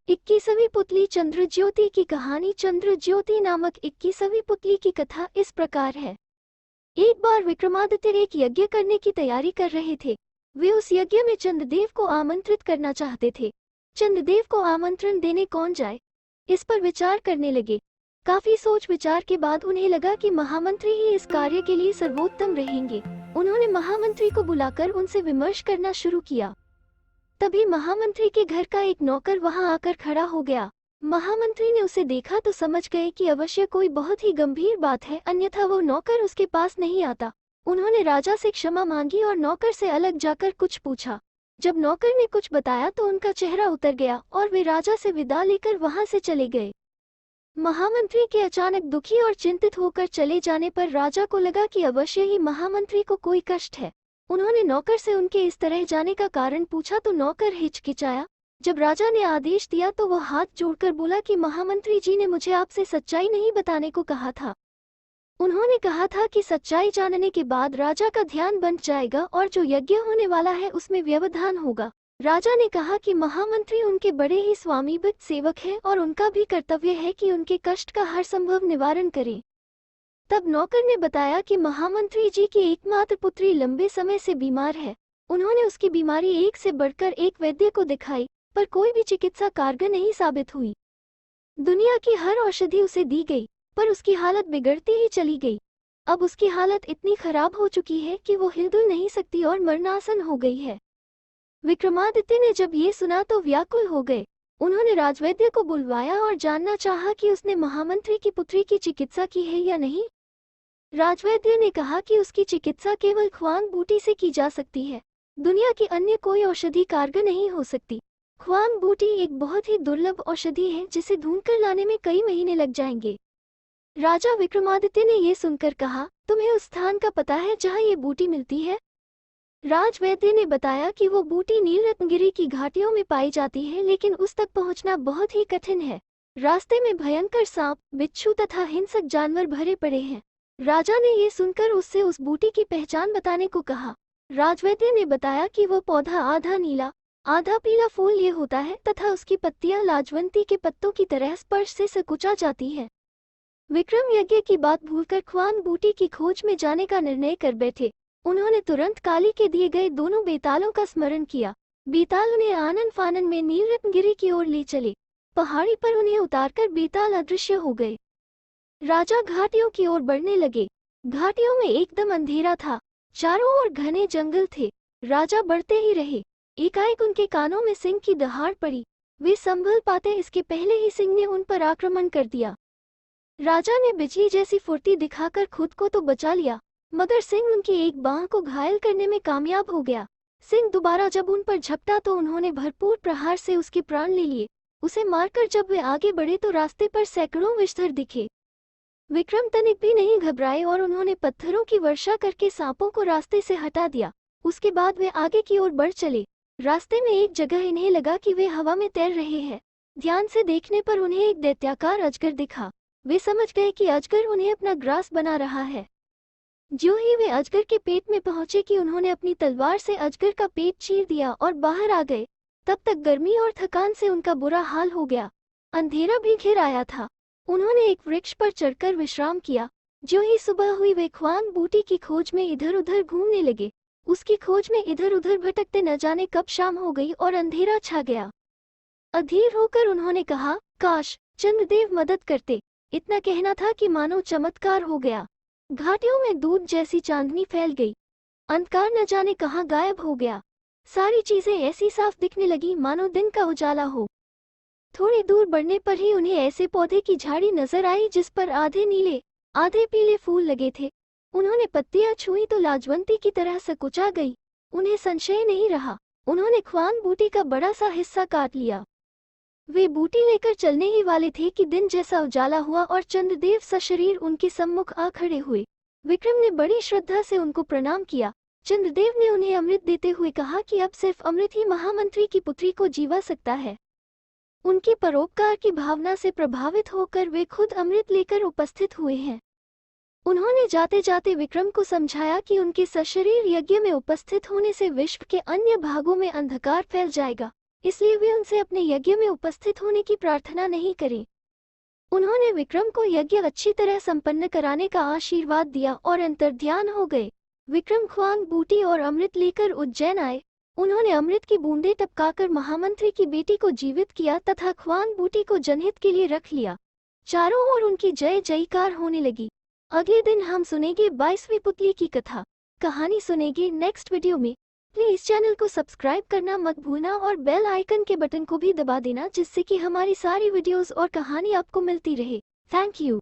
21वीं पुतली चंद्रज्योति की कहानी। चंद्रज्योति नामक 21वीं पुतली की कथा इस प्रकार है। एक बार विक्रमादित्य एक यज्ञ करने की तैयारी कर रहे थे। वे उस यज्ञ में चंद्रदेव को आमंत्रित करना चाहते थे। चंद्रदेव को आमंत्रण देने कौन जाए, इस पर विचार करने लगे। काफी सोच विचार के बाद उन्हें लगा कि महामंत्री ही इस कार्य के लिए सर्वोत्तम रहेंगे। उन्होंने महामंत्री को बुलाकर उनसे विमर्श करना शुरू किया। तभी महामंत्री के घर का एक नौकर वहां आकर खड़ा हो गया। महामंत्री ने उसे देखा तो समझ गए कि अवश्य कोई बहुत ही गंभीर बात है, अन्यथा वो नौकर उसके पास नहीं आता। उन्होंने राजा से क्षमा मांगी और नौकर से अलग जाकर कुछ पूछा। जब नौकर ने कुछ बताया तो उनका चेहरा उतर गया और वे राजा से विदा लेकर वहां से चले गए। महामंत्री के अचानक दुखी और चिंतित होकर चले जाने पर राजा को लगा कि अवश्य ही महामंत्री को कोई कष्ट है। उन्होंने नौकर से उनके इस तरह जाने का कारण पूछा तो नौकर हिचकिचाया। जब राजा ने आदेश दिया तो वह हाथ जोड़कर बोला कि महामंत्री जी ने मुझे आपसे सच्चाई नहीं बताने को कहा था। उन्होंने कहा था कि सच्चाई जानने के बाद राजा का ध्यान बन जाएगा और जो यज्ञ होने वाला है उसमें व्यवधान होगा। राजा ने कहा कि महामंत्री उनके बड़े ही स्वामीभक्त सेवक हैं और उनका भी कर्तव्य है कि उनके कष्ट का हर संभव निवारण करें। तब नौकर ने बताया कि महामंत्री जी की एकमात्र पुत्री लंबे समय से बीमार है। उन्होंने उसकी बीमारी एक से बढ़कर एक वैद्य को दिखाई, पर कोई भी चिकित्सा कारगर नहीं साबित हुई। दुनिया की हर औषधि उसे दी गई, पर उसकी हालत बिगड़ती ही चली गई। अब उसकी हालत इतनी खराब हो चुकी है कि वो हिल-डुल नहीं सकती और मरणासन हो गई है। विक्रमादित्य ने जब ये सुना तो व्याकुल हो गए। उन्होंने राजवैद्य को बुलवाया और जानना चाहा कि उसने महामंत्री की पुत्री की चिकित्सा की है या नहीं। राजवैद्य ने कहा कि उसकी चिकित्सा केवल ख्वान बूटी से की जा सकती है। दुनिया की अन्य कोई औषधि कारगर नहीं हो सकती। ख्वान बूटी एक बहुत ही दुर्लभ औषधि है जिसे ढूंढकर लाने में कई महीने लग जाएंगे। राजा विक्रमादित्य ने ये सुनकर कहा, तुम्हें उस स्थान का पता है जहाँ ये बूटी मिलती है? राजवैद्य ने बताया कि वो बूटी नीलरत्नगिरी की घाटियों में पाई जाती है, लेकिन उस तक पहुँचना बहुत ही कठिन है। रास्ते में भयंकर सांप, बिच्छू तथा हिंसक जानवर भरे पड़े हैं। राजा ने ये सुनकर उससे उस बूटी की पहचान बताने को कहा। राजवैद्य ने बताया कि वो पौधा आधा नीला आधा पीला फूल ये होता है तथा उसकी पत्तियां लाजवंती के पत्तों की तरह स्पर्श से सकुचा जाती है। विक्रम यज्ञ की बात भूलकर ख्वान बूटी की खोज में जाने का निर्णय कर बैठे। उन्होंने तुरंत काली के दिए गए दोनों बेतालों का स्मरण किया। बेताल उन्हें आनन फानन में नीलरत्नगिरी की ओर ले चले। पहाड़ी पर उन्हें उतारकर बेताल अदृश्य हो गए। राजा घाटियों की ओर बढ़ने लगे। घाटियों में एकदम अंधेरा था, चारों ओर घने जंगल थे। राजा बढ़ते ही रहे। एकाएक उनके कानों में सिंह की दहाड़ पड़ी। वे संभल पाते इसके पहले ही सिंह ने उन पर आक्रमण कर दिया। राजा ने बिजली जैसी फुर्ती दिखाकर खुद को तो बचा लिया, मगर सिंह उनकी एक बांह को घायल करने में कामयाब हो गया। सिंह दोबारा जब उन पर झपटा तो उन्होंने भरपूर प्रहार से उसके प्राण ले लिए। उसे मारकर जब वे आगे बढ़े तो रास्ते पर सैकड़ों विषधर दिखे। विक्रम तनिक भी नहीं घबराए और उन्होंने पत्थरों की वर्षा करके सांपों को रास्ते से हटा दिया। उसके बाद वे आगे की ओर बढ़ चले। रास्ते में एक जगह इन्हें लगा कि वे हवा में तैर रहे हैं। ध्यान से देखने पर उन्हें एक दैत्याकार अजगर दिखा। वे समझ गए कि अजगर उन्हें अपना ग्रास बना रहा है। ज्यों ही वे अजगर के पेट में पहुंचे कि उन्होंने अपनी तलवार से अजगर का पेट चीर दिया और बाहर आ गए। तब तक गर्मी और थकान से उनका बुरा हाल हो गया। अंधेरा भी घिर आया था। उन्होंने एक वृक्ष पर चढ़कर विश्राम किया। ज्यों ही सुबह हुई वे ख्वान बूटी की खोज में इधर उधर घूमने लगे। उसकी खोज में इधर उधर भटकते न जाने कब शाम हो गई और अंधेरा छा गया। अधीर होकर उन्होंने कहा, काश चंद्रदेव मदद करते। इतना कहना था कि मानो चमत्कार हो गया। घाटियों में दूध जैसी चांदनी फैल गई। अंधकार न जाने कहाँ गायब हो गया। सारी चीजें ऐसी साफ दिखने लगी मानो दिन का उजाला हो। थोड़ी दूर बढ़ने पर ही उन्हें ऐसे पौधे की झाड़ी नजर आई जिस पर आधे नीले आधे पीले फूल लगे थे। उन्होंने पत्तियां छुई तो लाजवंती की तरह सकुचा गई। उन्हें संशय नहीं रहा। उन्होंने ख्वान बूटी का बड़ा सा हिस्सा काट लिया। वे बूटी लेकर चलने ही वाले थे कि दिन जैसा उजाला हुआ और चंद्रदेव सशरीर उनके सम्मुख आ खड़े हुए। विक्रम ने बड़ी श्रद्धा से उनको प्रणाम किया। चंद्रदेव ने उन्हें अमृत देते हुए कहा कि अब सिर्फ अमृत ही महामंत्री की पुत्री को जीवा सकता है। उनकी परोपकार की भावना से प्रभावित होकर वे खुद अमृत लेकर उपस्थित हुए हैं। उन्होंने जाते जाते विक्रम को समझाया कि उनके सशरीर यज्ञ में उपस्थित होने से विश्व के अन्य भागों में अंधकार फैल जाएगा, इसलिए वे उनसे अपने यज्ञ में उपस्थित होने की प्रार्थना नहीं करें। उन्होंने विक्रम को यज्ञ अच्छी तरह संपन्न कराने का आशीर्वाद दिया और अंतर्ध्यान हो गए। विक्रम ख्वांग बूटी और अमृत लेकर उज्जैन आए। उन्होंने अमृत की बूंदें टपकाकर महामंत्री की बेटी को जीवित किया तथा ख्वांग बूटी को जनहित के लिए रख लिया। चारों ओर उनकी जय जयकार होने लगी। अगले दिन हम सुनेंगे 22वीं पुतली की कथा। कहानी सुनेंगे नेक्स्ट वीडियो में। प्लीज चैनल को सब्सक्राइब करना मत भूलना और बेल आइकन के बटन को भी दबा देना, जिससे कि हमारी सारी वीडियोस और कहानी आपको मिलती रहे। Thank you.